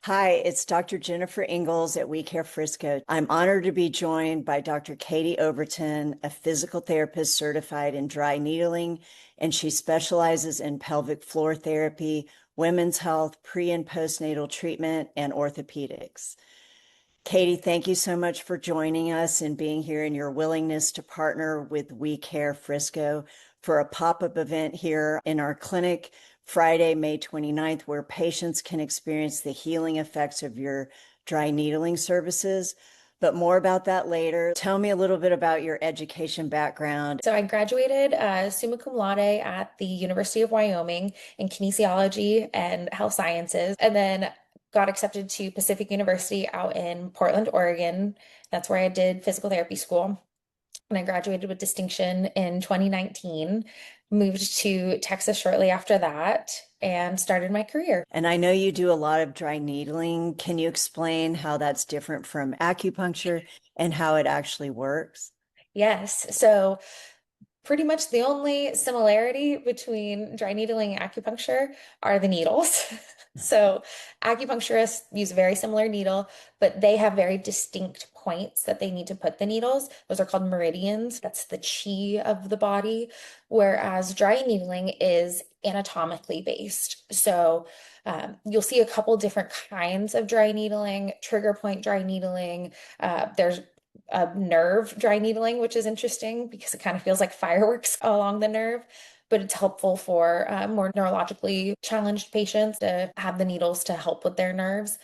Hi, it's Dr. Jennifer Ingalls at WeCare Frisco. I'm honored to be joined by Dr. Katie Overton, a physical therapist certified in dry needling, and she specializes in pelvic floor therapy, women's health, pre and postnatal treatment, and orthopedics. Katie, thank you so much for joining us and being here and your willingness to partner with WeCare Frisco for a pop-up event here in our clinic Friday, May 29th, where patients can experience the healing effects of your dry needling services. But more about that later. Tell me a little bit about your education background. So I graduated summa cum laude at the University of Wyoming in kinesiology and health sciences, and then got accepted to Pacific University out in Portland, Oregon. That's where I did physical therapy school. And I graduated with distinction in 2019, moved to Texas shortly after that, and started my career. And I know you do a lot of dry needling. Can you explain how that's different from acupuncture and how it actually works? Yes. So pretty much the only similarity between dry needling and acupuncture are the needles. So acupuncturists use a very similar needle, but they have very distinct points that they need to put the needles. Those are called meridians. That's the chi of the body, whereas dry needling is anatomically based. So you'll see a couple different kinds of dry needling, trigger point dry needling. There's nerve dry needling, which is interesting because it kind of feels like fireworks along the nerve, but it's helpful for more neurologically challenged patients to have the needles to help with their nerves.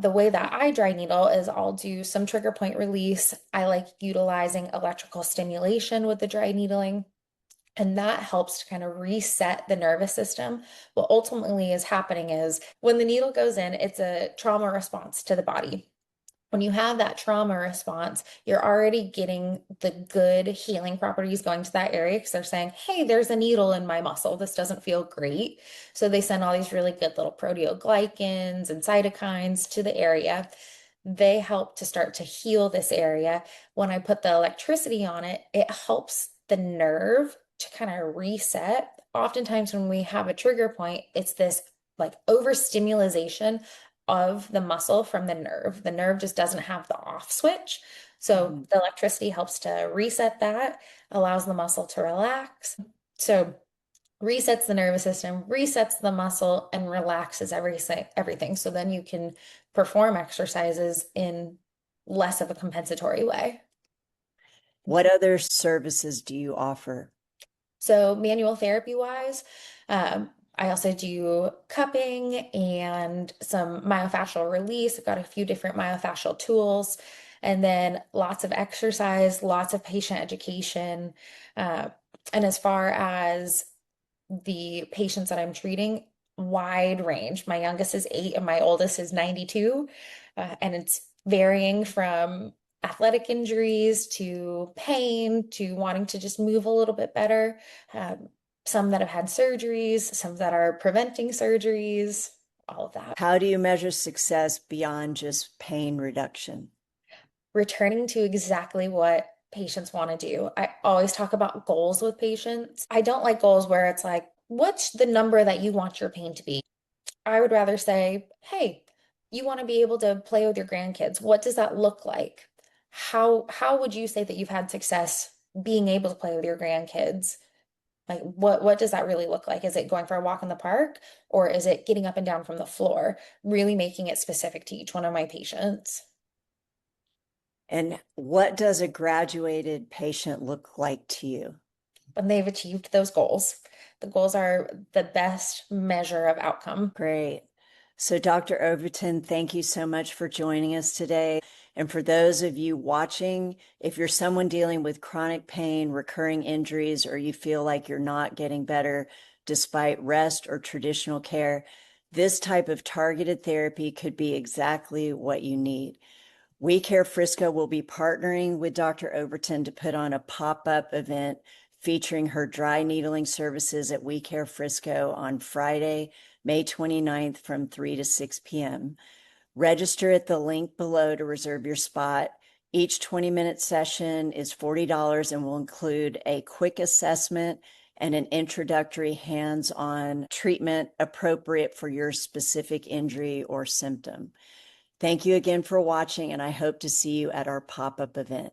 The way that I dry needle is I'll do some trigger point release. I like utilizing electrical stimulation with the dry needling. And that helps to kind of reset the nervous system. What ultimately is happening is when the needle goes in, it's a trauma response to the body. When you have that trauma response, you're already getting the good healing properties going to that area because they're saying, hey, there's a needle in my muscle. This doesn't feel great. So they send all these really good little proteoglycans and cytokines to the area. They help to start to heal this area. When I put the electricity on it, it helps the nerve to kind of reset. Oftentimes, when we have a trigger point, it's this like overstimulation of the muscle from the nerve. The nerve just doesn't have the off switch. So Mhm. the electricity helps to reset that, allows the muscle to relax. So resets the nervous system, resets the muscle, and relaxes everything. So then you can perform exercises in less of a compensatory way. What other services do you offer? So manual therapy wise, I also do cupping and some myofascial release. I've got a few different myofascial tools, and then lots of exercise, lots of patient education. Uh, and as far as the patients that I'm treating, wide range. My youngest is 8 and my oldest is 92. And it's varying from athletic injuries to pain to wanting to just move a little bit better. Um, some that have had surgeries, some that are preventing surgeries, all of that. How do you measure success beyond just pain reduction? Returning to exactly what patients want to do. I always talk about goals with patients. I don't like goals where it's like, what's the number that you want your pain to be? I would rather say, hey, you want to be able to play with your grandkids. What does that look like? How would you say that you've had success being able to play with your grandkids? Like what does that really look like? Is it going for a walk in the park or is it getting up and down from the floor? Really making it specific to each one of my patients. And what does a graduated patient look like to you? When they've achieved those goals. The goals are the best measure of outcome. Great. So, Dr. Overton, thank you so much for joining us today. And for those of you watching, if you're someone dealing with chronic pain, recurring injuries, or you feel like you're not getting better despite rest or traditional care, this type of targeted therapy could be exactly what you need. WeCare Frisco will be partnering with Dr. Overton to put on a pop-up event featuring her dry needling services at WeCare Frisco on Friday, May 29th from 3 to 6 p.m. Register at the link below to reserve your spot. Each 20-minute session is $40 and will include a quick assessment and an introductory hands-on treatment appropriate for your specific injury or symptom. Thank you again for watching, and I hope to see you at our pop-up event.